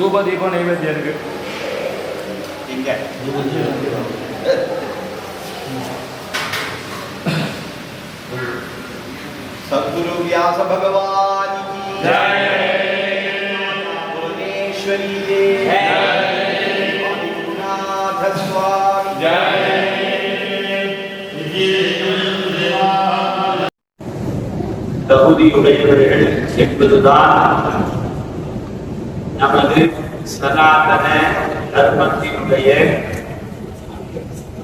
தூப தீபம் நைவேத்தியம் இருக்கு இங்க. सद्गुरु व्यास भगवान की जय, भुवनेश्वरी देवी नाथ स्वामी जय. தகுதியுடையவர்கள் என்பதுதான் நமது சனாதன தர்மத்தினுடைய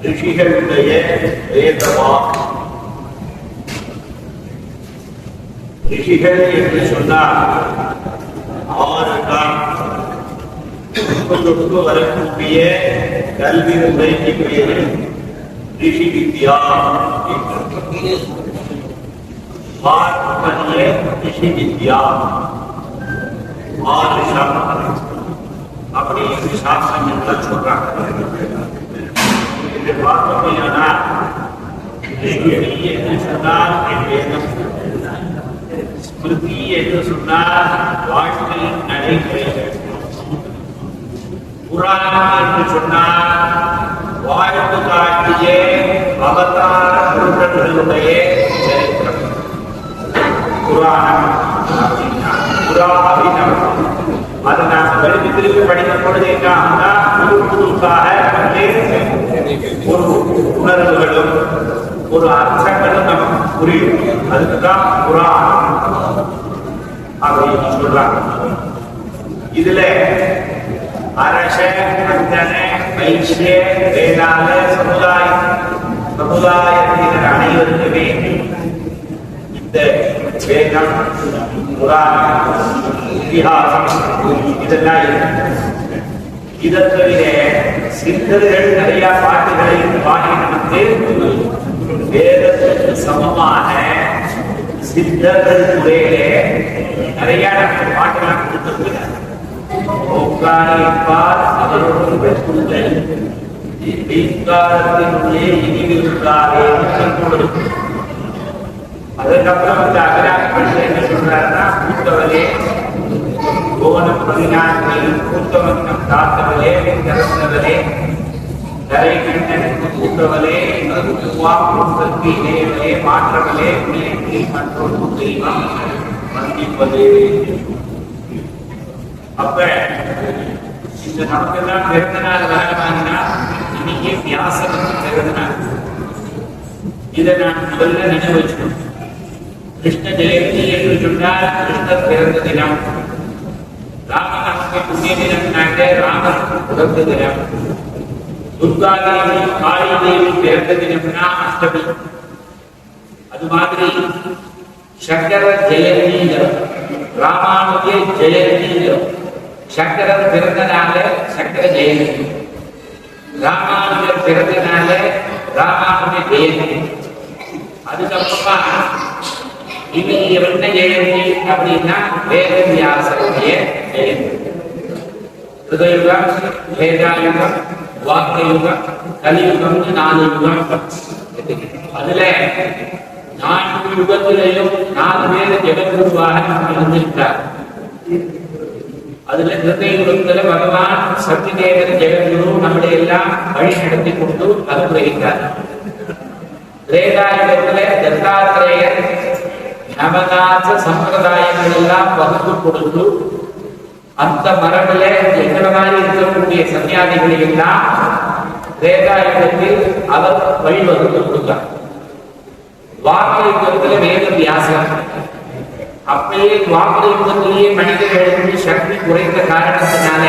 ரிஷிகளுடைய வேதமாகும். ரிஷிகள் என்று சொன்னால் 6 தொட்டு வரக்கூடிய கல்வி முறைக்கு பெயர் ரிஷி வித்யா. ரிஷி வித்யா 6 சாஸ்திரம் அப்படி சாஸ்திரம் என்று சொல்றாங்க. என்று பார்த்தோம்னா என்று சொன்னால் வேதம், ஸ்மிருதி என்று சொன்னால் வாழ்க்கையின் நடைமுறைகள், புராணம் என்று சொன்னால் வாழ்ந்து காட்டிய அவதார புருஷர்களுடைய சரித்திரம். புராணம் அப்படின்னா புராபிநவம். அதை நாம் திருப்பி திருப்பி படிக்கும் பொழுது என்ன புதுசாக ஒரு உணர்வுகளும் ஒரு அர்த்தங்களும் நமக்கு புரியும். அதுக்குதான் புராணம் அப்படின்னு சொல்றாங்க. இதுல அரச அஞ்சன வைசிய வேதாந்த சமுதாயத்தினர் அனைவருக்குமே இந்த வேதம், புராணம், இதிகாசம் இதெல்லாம் இருக்கு. இதை தவிர சித்தர்கள் நிறைய பாட்டுகளை பாடி நமக்கு வேதத்துக்கு சமமான சித்தர்கள் துறையிலே நிறைய பாட்டுகள் கொடுத்திருக்கிறார். அவரோடு பெற்றுள்ளல் தீங்காரத்தினுள்ளே இனிவிருக்காரே கொடுக்கும். அதுக்கப்புறம் இந்த அகராட்சி என்ன சொல்றாருன்னா, கூட்டவரே கோவனம் 14 கூட்டவனம் காத்தவரே திறந்தவரே தரை கண்டனுக்கு கூட்டவரே சக்தி இணையவரே மாற்றவரே உயிரை மற்றொரு தெய்வம் மன்னிப்பதே. அப்ப இந்த நமக்கெல்லாம் பிறந்த நாள் வரமானா இன்னைக்கு வியாசனுக்கு பிறந்த நாள். இதை நான் முதல்ல நினைவு வச்சுக்கணும். கிருஷ்ண ஜெயந்தி என்று சொன்னால் கிருஷ்ணர் பிறந்த தினம். ராமநவமி புண்ணிய தினம், ராமருக்கு பிறந்த தினம். துர்கா தேவி காளி தேவி பிறந்த தினம்னா அஷ்டமி. அது மாதிரி சங்கர ஜெயந்தி, ராமானுஜ ஜெயந்தி. சங்கரர் பிறந்த நாள சங்கர ஜெயந்தி, ராமானுஜர் பிறந்த நாள ராமானுஜ ஜெயந்தி. அதுக்கப்புறமா இது என்ன ஜெயந்தி அப்படின்னா வேதவியாசருடைய ஜெயந்தி. ஹிருதயுகம், வேதாயுகம், வாக்கயுகம், கலியுகம்னு 4 யுகம். அதுல 4 யுகத்திலையும் 4 பேர் ஜெகத்குருவாக இருந்திருக்கிறார். அதுல ஹிருதயுகத்துல பகவான் சக்திதேவர் ஜெகத்குரு நம்மளை எல்லாம் வழி நடத்தி கொண்டு அனுகிரகித்தார். திரேதாயுகத்துல தத்தாத்திரேயர் நவநாத சம்பிரதாயங்கள் எல்லாம் வகுத்து கொடுத்து அந்த மரபில எங்களை மாதிரி இருக்கக்கூடிய சன்னியாசிகளை எல்லாம் திரேதாயுகத்தில் அவர் வழிவகுத்து கொடுத்தார். வாக்கு யுகத்துல வேத வியாசம். அப்பயே வாக்கு யுகத்திலேயே மனிதர்களுக்கு சக்தி குறைந்த காரணத்தினால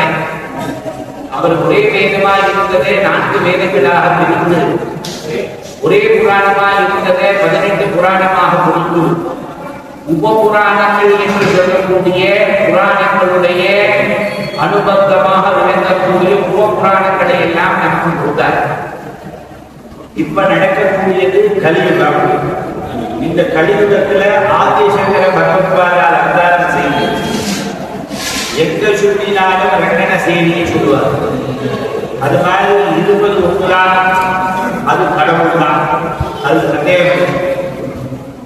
அவர் ஒரே வேதமாக இருந்ததே 4 வேதங்களாக பிரிந்து, ஒரே புராணமாக இருந்ததே 18 புராணமாக பிரிந்து, உப புராணங்கள் என்று சொல்லக்கூடிய புராணங்களுடைய அனுபந்தமாக விளங்கக்கூடிய உப புராணங்களை எல்லாம் நமக்கு கொடுத்தார். இப்ப நடக்கக்கூடியது கலியுகம். இந்த கலியுகத்துல ஆதிசங்கர பகவத்பாதால் அவதாரம் செய்து எங்க சொல்லினாலும் ரங்கன செய்தியை சொல்லுவார். அது மாதிரி 20 ஒன்றான் அது கடவுள் தான், அது சந்தேகம்.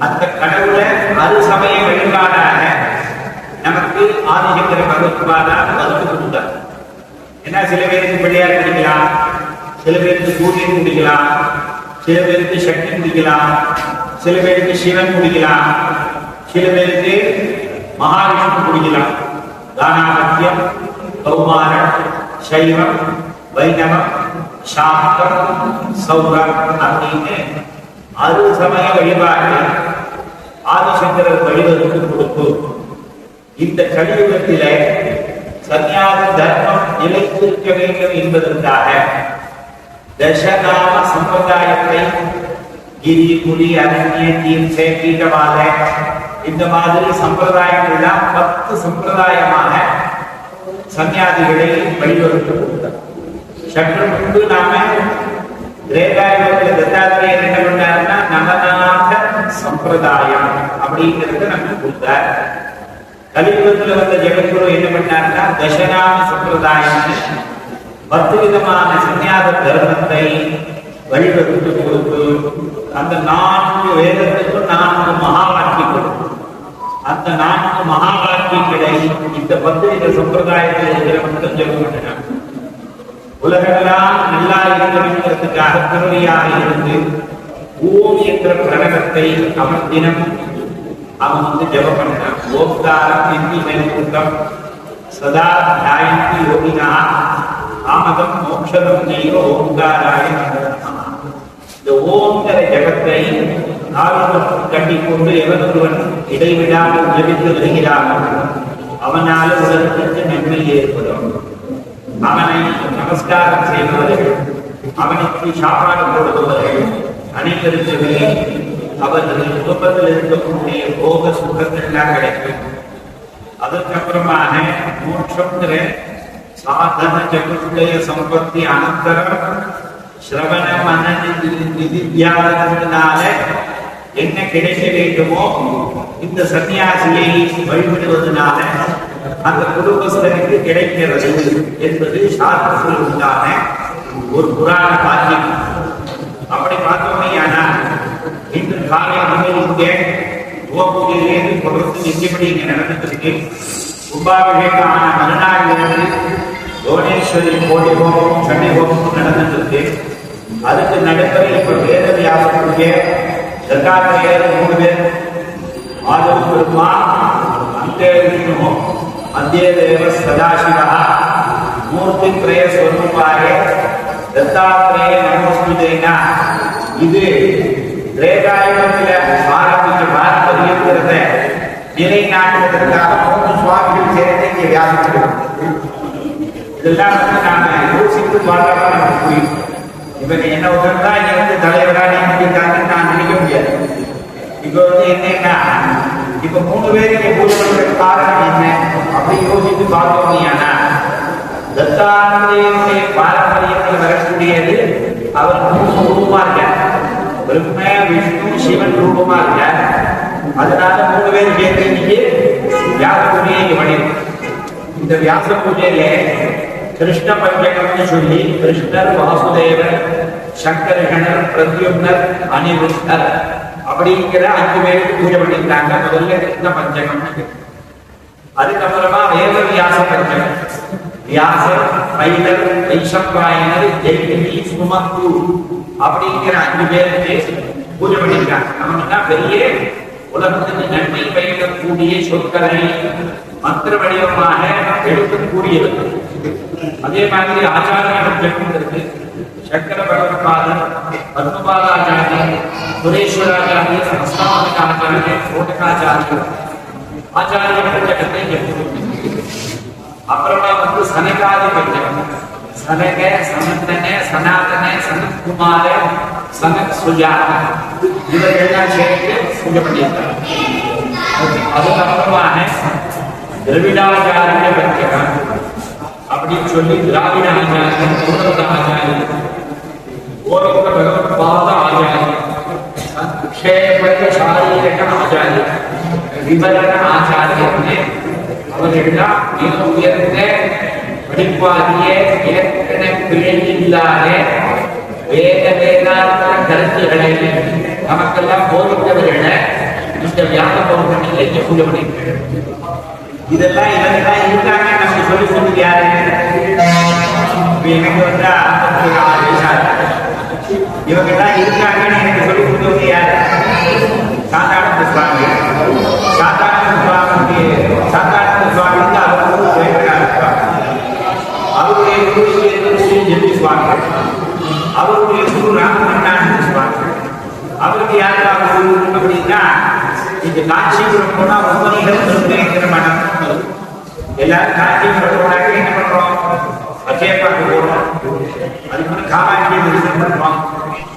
அந்த கடவுளை அது சமய வழிபாடாக நமக்கு ஆதிசங்கர பகவத்பாதா வகுத்து கொடுத்தார். ஏன்னா சில பேருக்கு பிள்ளையார் பிடிக்கலாம், சில பேருக்கு சூரியன் பிடிக்கலாம், சில பேருக்கு சக்தி பிடிக்கலாம், சில பேருக்கு சிவன் பிடிக்கலாம், சில பேருக்கு மகாவிஷ்ணு பிடிக்கலாம். தானாபத்தியம், கௌமாரம், சைவம், வைணவம், சாக்தம், சௌரம் அப்படின்னு 6 சமய வழிபாடு ஆதிசங்கரர் வழிவகுத்து கொடுத்து இந்த கலியுகத்திலே சன்னியாச தர்மம் நிலைத்திருக்க வேண்டும் என்பதற்காக தசநாம சம்பிரதாயத்தை கிரி, புலி, அரண்ய, தீர்ச்சை, கீட்டமாலை இந்த மாதிரி சம்பிரதாயங்கள்லாம் 10 சம்பிரதாயமாக சன்னியாசிகளை வழிவகுத்து கொடுத்தார். சற்று முன்பு நாம திரேதாயுகத்தில் தத்தாத்திரேயர் என்ன பண்ணாருன்னா நவநாத சம்பிரதாயம் அப்படிங்கிறத நமக்கு கொடுத்தார். கலியுகத்துல வந்த ஜெகத்குரு என்ன பண்ணாருன்னா தசநாம சம்பிரதாயம் 10 விதமான சன்னியாச தர்மத்தை வழிவகுத்து கொடுத்து அந்த 4 வேதத்துக்கும் 4 மகா வாக்கியங்கள், அந்த 4 மகா வாக்கியங்களை இந்த 10 வித சம்பிரதாயத்தில் இருக்கிறவங்க சொல்லுகின்றனர். உலகெல்லாம் நல்லா இருக்கிறதுக்காக கருணையாக இருந்து ஓம் என்ற பிரணவத்தை அவன் தினம் அவன் ஜபம் பண்ணான். ஓம்காரம் இந்தி வைகுண்டம் சதா தியாயந்தி யோகினா ஆமதம் மோட்சதம் நீரோ ஓம்காராய நமः. இந்த ஓம்ங்கிற ஜபத்தை நாளும் கட்டிக்கொண்டு எவன் ஒருவன் இடைவிடாமல் ஜபித்து வருகிறானோ அவனால் உலகத்திற்கு நன்மை ஏற்படும். அவனை நமஸ்காரம் செய்பவர்கள், அவனுக்கு சாப்பாடு கொடுப்பவர்கள் அனைவருக்குமே அவர்கள் குடும்பத்தில் இருக்கக்கூடிய போக சுகங்கள்லாம் கிடைக்கும். அதுக்கப்புறமாக மோட்சங்கிற சாதன சதுர்தய சம்பத்தி அனந்தரம் சிரவண மன நிதித்தியானத்தினால என்ன கிடைக்க வேண்டுமோ இந்த சன்னியாசியை வழிபடுவதனால அந்த குடும்பஸ்தனுக்கு கிடைக்கிறது என்பது சாஸ்திரத்தில் உண்டான ஒரு புராண பாக்கியம். அப்படி பார்த்தோமையானா இன்று காலை இங்கே கோபூஜையிலேருந்து தொடர்ந்து நிச்சயப்படி இங்க நடந்துட்டு கும்பாபிஷேகம் ஆன மறுநாளிலிருந்து புவனேஸ்வரி கோடி ஹோமம் சண்டை ஹோமம் நடந்துட்டு அதுக்கு நடுத்தர இப்ப வேத வியாசனுடைய தத்தாத்திரேயர் 3 பேர் ஆதவ பெருமா அந்தே விஷ்ணு மத்திய தேவ சதாசிவா மூர்த்தி திரய ஸ்வரூபாய தத்தாத்திரேய நமஸ்துதேனா. இது திரேதாயுகத்தில ஆரம்பித்த பாரம்பரியங்கிறத நிலைநாட்டுவதற்காக 3 சுவாமிகள் சேர்ந்து இங்கே வியாபிச்சிருக்கோம். இதெல்லாம் நாம யோசித்து பார்த்தா நமக்கு புரியும். இவங்க என்ன உடனே இங்க வந்து தலைவராக நியமித்தாங்கன்னு நான் நினைக்க முடியாது. இப்போ என்னன்னா இப்ப 3 பேர் இங்க பூஜை பண்றதுக்கு காரணம் என்ன அப்படி யோசித்து பார்த்தோம்னா தத்தாத்திரேயனுடைய பாரம்பரியத்தில் வரக்கூடியது அவர் 3 ரூபமா இருக்கார். பிரம்ம, விஷ்ணு, சிவன் ரூபமா இருக்கார். அதனால 3 பேர் சேர்ந்து இன்னைக்கு வியாச பூஜையை பண்ணிருக்கோம். இந்த வியாச பூஜையில கிருஷ்ண பஞ்சகம்னு சொல்லி கிருஷ்ணர், வாசுதேவர், சங்கர்ஷணர், பிரத்யும்னர், அனிருத்தர் அப்படிங்கிற 5 பேருக்கு பூஜை பண்ணிருக்காங்க. முதல்ல கிருஷ்ண பஞ்சகம், அதுக்கப்புறமா வேத வியாச பஞ்சகம். வியாசர், பைலர், வைஷம்பாயனர், ஜெய்மினி, சுமந்து அப்படிங்கிற 5 பேருக்கு பூஜை பண்ணிருக்காங்க. அவங்கன்னா பெரிய உலகத்துக்கு நன்மை பயக்கக்கூடிய சொற்களை மந்திர வடிவமாக எழுதக்கூடியது. அதே மாதிரி ஆச்சாரிய பஞ்சகம் இருக்கு. சங்கர பகவத்பாதர், பத்மபாதாச்சாரியர், சுரேஸ்வராச்சாரியர், அஸ்தாமகாச்சாரியர், கோட்டகாச்சாரியர் ஆச்சாரிய பஞ்சகத்தை அப்புறமா வந்து சனகாதி பஞ்சகம். சனக, சனந்தன, சனாதன, சனத்குமார, சனத் சுஜாத இவர்கள்லாம் சேர்த்து பூஜை பண்ணியிருக்காங்க. அதுக்கப்புறமாக திரவிடாச்சாரிய பஞ்சகம் அப்படின்னு சொல்லி திராவிட ஆச்சாரியர், பூர்வத ஆச்சாரியர், கோவிந்த பகவத்பாத ஆச்சாரியர், க்ஷேபக சாரீரக ஆச்சாரியர், விவரண ஆச்சாரியர் அவர்களெல்லாம் மிக உயர்ந்த படிப்பாகிய ஏற்கனவே பிழையில்லாத வேத வேதாந்த கருத்துக்களை நமக்கெல்லாம் போதித்தவர்களை இந்த வியாச பௌர்ணமியில் இங்கே பூஜை பண்ணியிருக்கிறார். இதெல்லாம் இவங்கெல்லாம் இருக்காங்க நம்ம சொல்லி யாரு எனக்கு வந்து 54 வயசாக இவங்கெல்லாம் இருக்காங்கன்னு எனக்கு சொல்லி கொடுத்தவங்க யார்? சாந்தானந்த சுவாமி. சாந்தானந்த சுவாமி வந்து அவருக்கு ஜெயபிரகாஷ் அவருடைய குரு ஸ்ரீ ஜெயந்தி சுவாமி, அவருடைய குரு ராமகிருஷ்ணானந்த சுவாமி. அவருக்கு யாரா குரு அப்படின்னா இந்த காஞ்சிபுரம் போனா உபநிஷத் மனம். எல்லாரும் காஞ்சிபுரம் போனாக்க என்ன பண்றோம்? அச்சயப்பாட்டு போடுறோம். அதுக்கு வந்து காமாட்சியை தரிசனம் பண்ணுவோம்.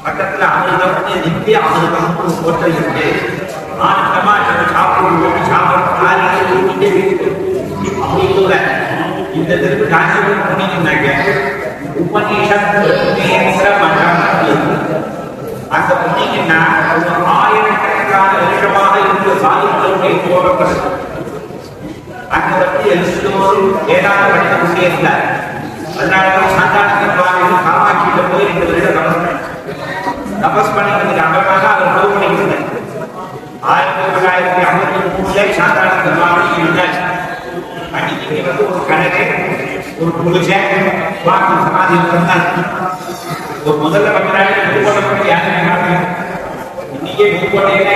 பக்கத்துல அமிர்தம் நித்திய அமிர்தம் ஒரு ஹோட்டல் இருக்கு. ஆனந்தமா சாப்பிடுவோம். சாப்பிட்டு அப்படிங்கிற இந்த திருப்பி காஞ்சிபுரம் போனீங்கன்னாக்க உபநிஷத் மனம் அங்க போனீங்கன்னா ஆயிரக்கணக்கான வருஷமாக இருந்த சாதிகளுடைய போடப்படுது. அங்க வந்து எல்லோரும் ஏதாவது படிக்க முடியல. அதனாலதான் சாந்தானந்த சுவாமி காமாட்சியில போய் 2 வருடம் தபஸ் பண்ணிக்கிறதுக்கு அங்கமாக அவர் போய் பண்ணிக்கிறார். 1953 சாந்தானந்த சுவாமி இருந்தாச்சு. அன்னைக்கு வந்து ஒரு கணக்கு ஒரு குளிச்ச சுவாமி சமாதி இருந்தார். முதல்ல 10 நாளைக்கு புதுக்கோட்டை யாருமே இன்னைக்கே புதுக்கோட்டையில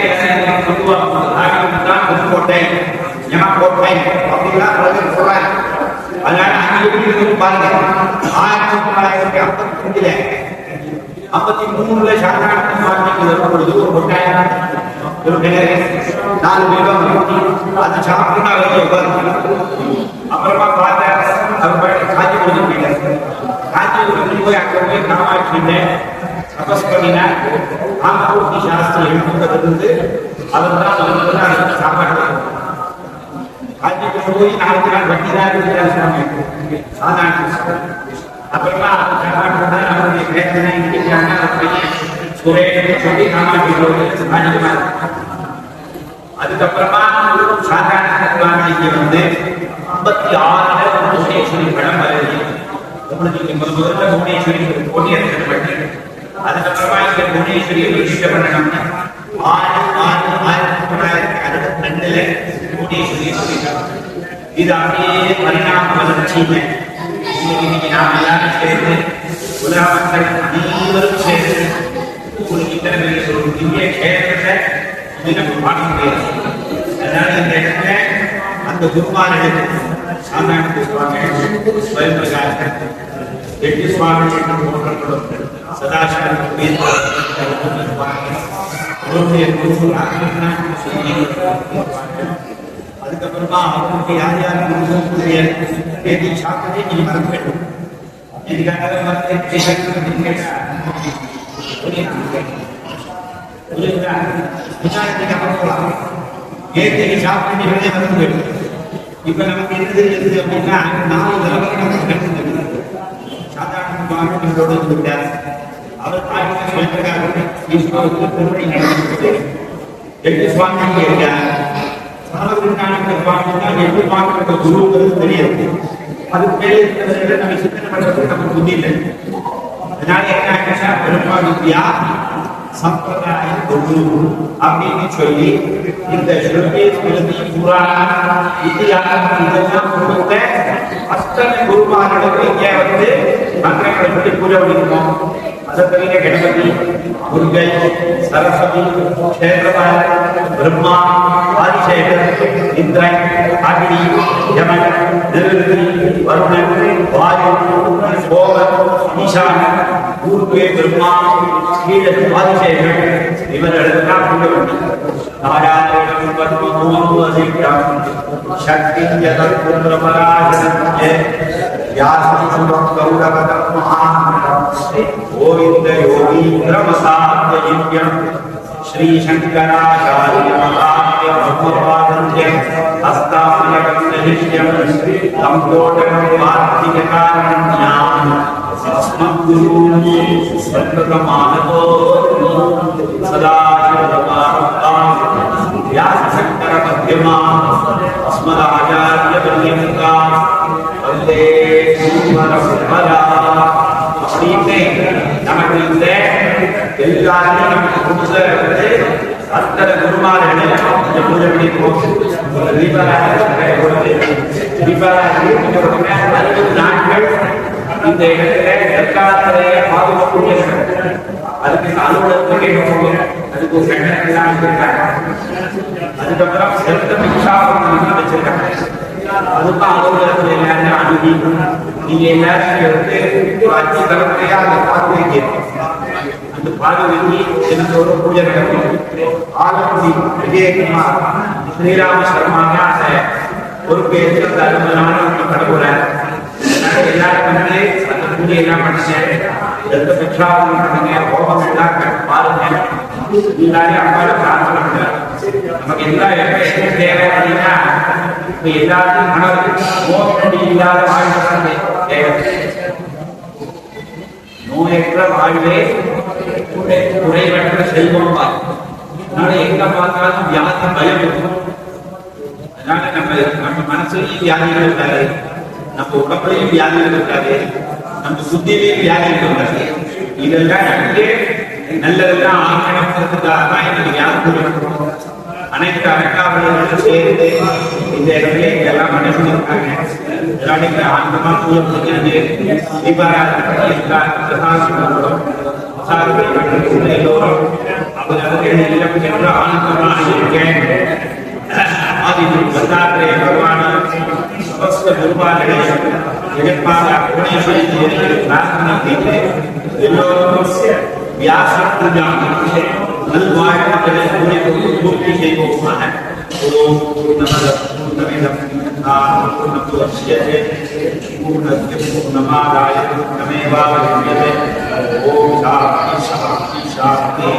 புதுக்கோட்டை யமக்கோட்டை அப்படிலாம் சொல்றாங்க. அதனால அங்கே பாருங்க 1953 சாந்தானந்த சுவாமிக்கு வரும்பொழுது ஒரு கொட்டாயம் ஒரு கிணறு 4 பேரும் அது சாப்பிட்டு அப்புறமா பார்த்தா அவர் காஞ்சிபுரம் போயிட்டார். காஞ்சிபுரம் போய் அங்கே போய் காமாட்சியில தபஸ் பண்ணினா காமபூர்த்தி சாஸ்திரம் எழுதுறது அவர் தான் சாப்பாடு. காஞ்சிபுரம் போய் 4 நாள் வட்டிதான் சாதாரண. அப்புறமா சாப்பாடு அவருடைய பிரச்சனை இருக்காங்க. சுரேஷ் சொல்லி காமாட்சி. அதுக்கப்புறமா சாதாரண சுவாமிக்கு வந்து 56 புவனேஸ்வரி படம் வருது. முதல்ல புவனேஸ்வரி போட்டி எடுக்கப்பட்டு அதுக்கப்புறமா இந்த புவனேஸ்வரியை பிரதிஷ்டை பண்ணணும்னு 1962 புவனேஸ்வரியை சொல்லிட்டாங்க. இது அப்படியே பரிணாம வளர்ச்சின்னு இன்னைக்கு நாம் எல்லாரும் சேர்ந்து உலக மக்கள் அனைவரும் சேர்ந்து உங்களுக்கு இத்தனை பேர் ஒரு திவ்ய கேரளத்தை இது நம்ம பார்க்க முடியாது. அதனால இந்த இடத்துல அந்த குருமார்கள் சாந்தானந்த சுவாமி, ஸ்வயம்பிரகாசர், எட்டு சுவாமி போன்றவர்களும் சதாசிவம் அதுக்கப்புறமா அவங்களுக்கு யார் யார் பேட்டி சாப்பிட்டதே நீ மறந்து வேண்டும். இதுக்காக ஏற்றி சாப்பிட்டு நீங்களே மறந்து வேண்டும். இப்ப நமக்கு எது அப்படின்னா 4 தடவை நமக்கு கற்றுக்கிறது. சாதாரண சுவாமிகளோடு இருந்துவிட்டார். அவர் எட்டு சுவாமி இருக்கார். ராமகிருஷ்ணானந்த சுவாமி தான் எட்டு சுவாமிகளுக்கு குருங்கிறது தெரியாது. அதுக்கு மேலே இருக்கிறவர்கள் நம்ம சிந்தனை பண்றதுக்கு நமக்கு புத்தி இல்லை. அதனால என்ன பெரும்பாலும் வித்யா சம்பிரதாய குரு அப்படின்னு சொல்லி இந்த ஸ்ருதி ஸ்மிருதி புராணம் இதிகாசம் இதெல்லாம் கொடுத்த அத்தனை குருமார்களுக்கு இங்கே வந்து மந்திரங்களை சொல்லி பூஜை பண்ணிருக்கோம். அதை தவிர கணபதி, துர்கை, சரஸ்வதி, கஷேத்திரபாலர், பிரம்மா, ஆதிசேகர், இந்திரன், அக்னி, யமன், நிருதி, வருணன், வாயு, சோமன், ஈசானன், ஊர்வே பிரம்மா, கீழே ஆதிசேகர் இவர்களுக்கெல்லாம் பூஜை பண்ணி நாராயணம் பத்மமூலம் வசிக்கம் சக்தி ஜதபுத்திரபராஜனே யாசம் கௌரவதம் மகாமனம் கோவிந்த யோகீந்திரமசாத்யஜ்யம் ஸ்ரீ சங்கராச்சாரிய மகாத்ய பகவத்பாதந்த்யம் ஹஸ்தாமயகந்தனிஷ்யம் சம்போடகம் வார்த்திககாரணம் ஞானம் अस्मद्गुरून् सत्कृतमानतो सदाशिवसमारम्भाम् व्यासशङ्करमध्यमाम् अस्मदाचार्यपर्यन्ताम् वन्दे गुरुपरम्पराम् அப்படின்னு நமக்கு இந்த எல்லாருமே நமக்கு கொடுத்து அத்தனை குருமார்கள் பூஜை பண்ணிப்போம். தீபாவளி 60 நாட்கள் இந்த இடத்துல தற்காலத்திலேயே பாதுகாப்பு அதுக்கு அலுவலகத்துக்கு போகும், அதுக்கு ஒரு கண்ணெல்லாம் வச்சிருக்காங்க. அதுக்கப்புறம் செலுத்த பிக்ஷாபம் வச்சிருக்காங்க. அதுக்கும் அலுவலகத்துல எல்லாரும் அணுகி நீங்க எல்லாரும் இங்க வந்து அஞ்சு தலைமுறையா அந்த பாதுகாப்பு அந்த பாதுகாப்பு தினத்தோடு பூஜை நடக்கும். ஆலங்குடி விஜயகுமார் ஸ்ரீராம சர்மாங்க அந்த பொறுப்பேற்று அந்த அலுவலகமான கடவுளர் எல்லாரும் வந்து அந்த பூஜை எல்லாம் பண்ணுங்க, எந்த பிக்ஷாபம் பண்ணுங்க, கோபம் எல்லாம் பாருங்க. எல்லாரையும் அம்மாவை பிரார்த்தனை பண்ணுங்க. நமக்கு எல்லா எப்ப தேவை அப்படின்னா இப்ப எல்லாத்தையும் நோய் இல்லாத வாழ்க்கை தேவை. நோயற்ற வாழ்வே குறைவற்ற செல்வம். அதனால எங்க பார்த்தாலும் வியாதி பயம் இருக்கும். அதனால நம்ம மனசுலையும் வியாதிகள் இருக்காது, நம்ம உடம்புலையும் வியாதிகள் இருக்காது, நம்ம சுத்திலையும் வியாதிகள் இருக்காது. இதெல்லாம் நமக்கு நல்லதெல்லாம் ஆக்கணுங்கிறதுக்காக தான் எனக்கு வியாதி. அனைத்து அனைத்தாவர்களும் சேர்ந்து இந்த இடத்துல இதெல்லாம் மனசில் இருக்காங்க. இதனால ஆன்மமா பூஜை முடிஞ்சது தீபாராதனை எல்லா பிரசாசங்களும் எல்லோரும் அவர்கள் சென்று ஆனந்தமாக இருக்கேன். ஆதித்ய பகவான சமஸ்த குருவார்களை எதிர்ப்பாக அர்ப்பணை செய்து பிரார்த்தனை செய்து எல்லோரும் வியாச பூஜா நல்வாழ்வுகளை பூர்த்தி செய்வோமாக. ஓம் பூர்ணமத பூர்ணமிதம் பூர்ணமுதச்யதே பூர்ணஸ்ய பூர்ணமாதாய பூர்ணமேவாவசிஷ்யதே. ஓம் சாந்தி சாந்தி சாந்தி.